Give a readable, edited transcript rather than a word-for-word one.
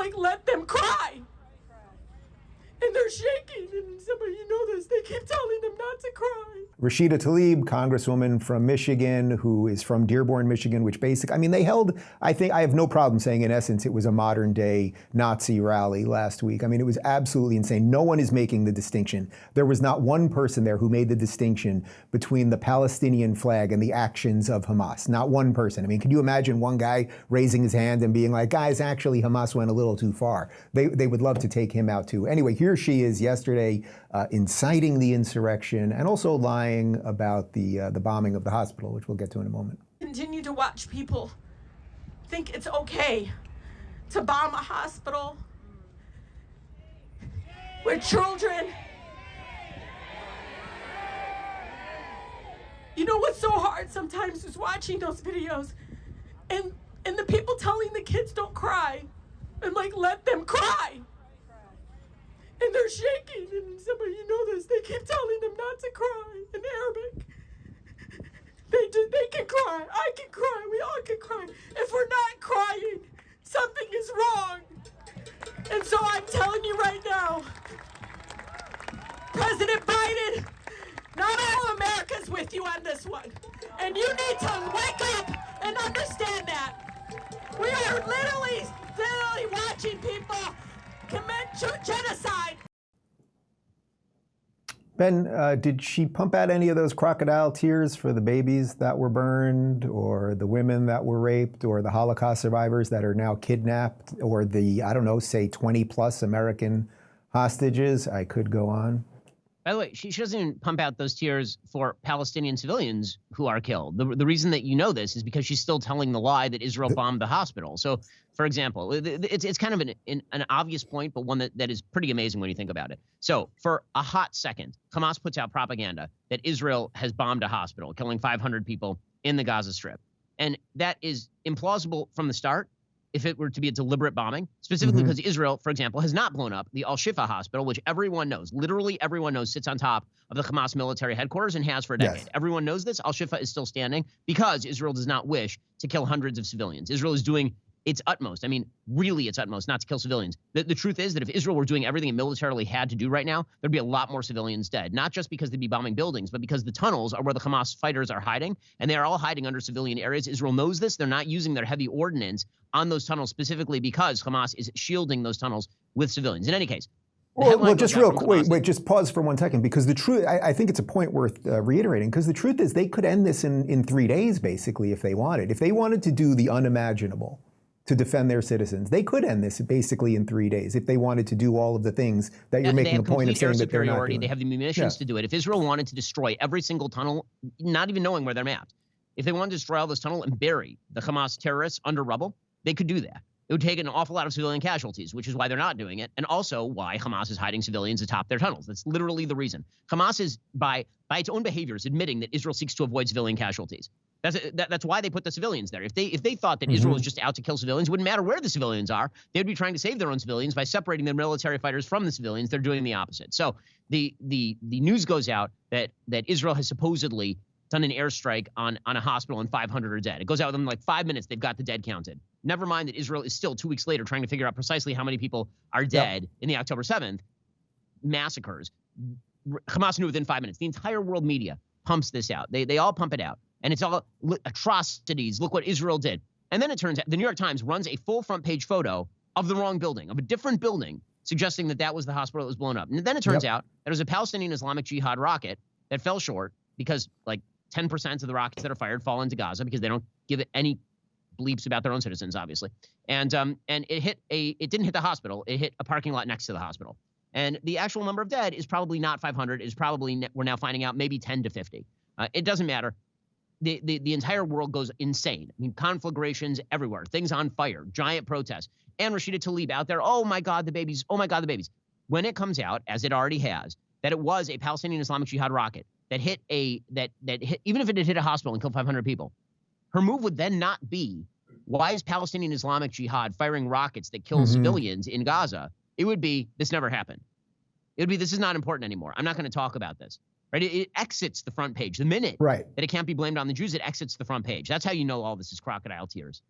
like, let them cry. And they're shaking, and somebody, you know this, they keep telling them not to cry. Rashida Tlaib, congresswoman from Michigan, who is from Dearborn, Michigan, which basically, I mean, they held, I think, I have no problem saying, in essence, it was a modern day Nazi rally last week. I mean, it was absolutely insane. No one is making the distinction. There was not one person there who made the distinction between the Palestinian flag and the actions of Hamas. Not one person. I mean, can you imagine one guy raising his hand and being like, guys, actually, Hamas went a little too far. They would love to take him out too. Anyway, here she is yesterday inciting the insurrection and also lying about the bombing of the hospital, which we'll get to in a moment. Continue to watch people think it's okay to bomb a hospital where children. You know what's so hard sometimes is watching those videos and the people telling the kids don't cry and like, let them cry. And they're shaking, and somebody, you know this, they keep telling them not to cry in Arabic. They can cry, I can cry, we all can cry. If we're not crying, something is wrong. And so I'm telling you right now, President Biden, not all America's with you on this one. And you need to wake up and understand that. We are literally watching people commit genocide. Ben, did she pump out any of those crocodile tears for the babies that were burned, or the women that were raped, or the Holocaust survivors that are now kidnapped, or the, I don't know, say 20 plus American hostages? I could go on. By the way, she doesn't even pump out those tears for Palestinian civilians who are killed. The reason that you know this is because she's still telling the lie that Israel bombed the hospital. So, for example, it's kind of an obvious point, but one that is pretty amazing when you think about it. So, for a hot second, Hamas puts out propaganda that Israel has bombed a hospital, killing 500 people in the Gaza Strip. And that is implausible from the start if it were to be a deliberate bombing, specifically because Israel, for example, has not blown up the Al-Shifa hospital, which everyone knows, literally everyone knows, sits on top of the Hamas military headquarters and has for a decade. Yes. Everyone knows this. Al-Shifa is still standing because Israel does not wish to kill hundreds of civilians. Israel is doing its utmost, I mean, really its utmost, not to kill civilians. The truth is that if Israel were doing everything it militarily had to do right now, there'd be a lot more civilians dead, not just because they'd be bombing buildings, but because the tunnels are where the Hamas fighters are hiding, and they are all hiding under civilian areas. Israel knows this. They're not using their heavy ordnance on those tunnels specifically because Hamas is shielding those tunnels with civilians. In any case, well, just real quick, wait, just pause for 1 second, because the truth, I think it's a point worth reiterating, because the truth is they could end this in 3 days, basically, if they wanted. If they wanted to do the unimaginable to defend their citizens, they could end this basically in 3 days if they wanted to do all of the things that you're making a point of saying that they're not doing. They have the munitions to do it. If Israel wanted to destroy every single tunnel, not even knowing where they're mapped, if they wanted to destroy all those tunnels and bury the Hamas terrorists under rubble, they could do that. It would take an awful lot of civilian casualties, which is why they're not doing it, and also why Hamas is hiding civilians atop their tunnels. That's literally the reason. Hamas is, by its own behaviors, admitting that Israel seeks to avoid civilian casualties. That's why they put the civilians there. If they thought that Israel was just out to kill civilians, it wouldn't matter where the civilians are. They'd be trying to save their own civilians by separating their military fighters from the civilians. They're doing the opposite. So the news goes out that Israel has supposedly done an airstrike on a hospital and 500 are dead. It goes out within like 5 minutes. They've got the dead counted. Never mind that Israel is still 2 weeks later trying to figure out precisely how many people are dead in the October 7th massacres. Hamas knew within 5 minutes. The entire world media pumps this out. They all pump it out. And it's all atrocities. Look what Israel did. And then it turns out the New York Times runs a full front page photo of the wrong building, of a different building, suggesting that was the hospital that was blown up. And then it turns out that it was a Palestinian Islamic Jihad rocket that fell short because like 10% of the rockets that are fired fall into Gaza because they don't give it any bleeps about their own citizens, obviously. And it didn't hit the hospital. It hit a parking lot next to the hospital. And the actual number of dead is probably not 500. Is probably, we're now finding out, maybe 10 to 50. It doesn't matter. The entire world goes insane. I mean, conflagrations everywhere, things on fire, giant protests. And Rashida Tlaib out there, oh my God, the babies, oh my God, the babies. When it comes out, as it already has, that it was a Palestinian Islamic Jihad rocket that hit even if it had hit a hospital and killed 500 people, her move would then not be, why is Palestinian Islamic Jihad firing rockets that kill civilians in Gaza? It would be, this never happened. It would be, this is not important anymore. I'm not going to talk about this. Right? It exits the front page. The minute that it can't be blamed on the Jews, it exits the front page. That's how you know all this is crocodile tears.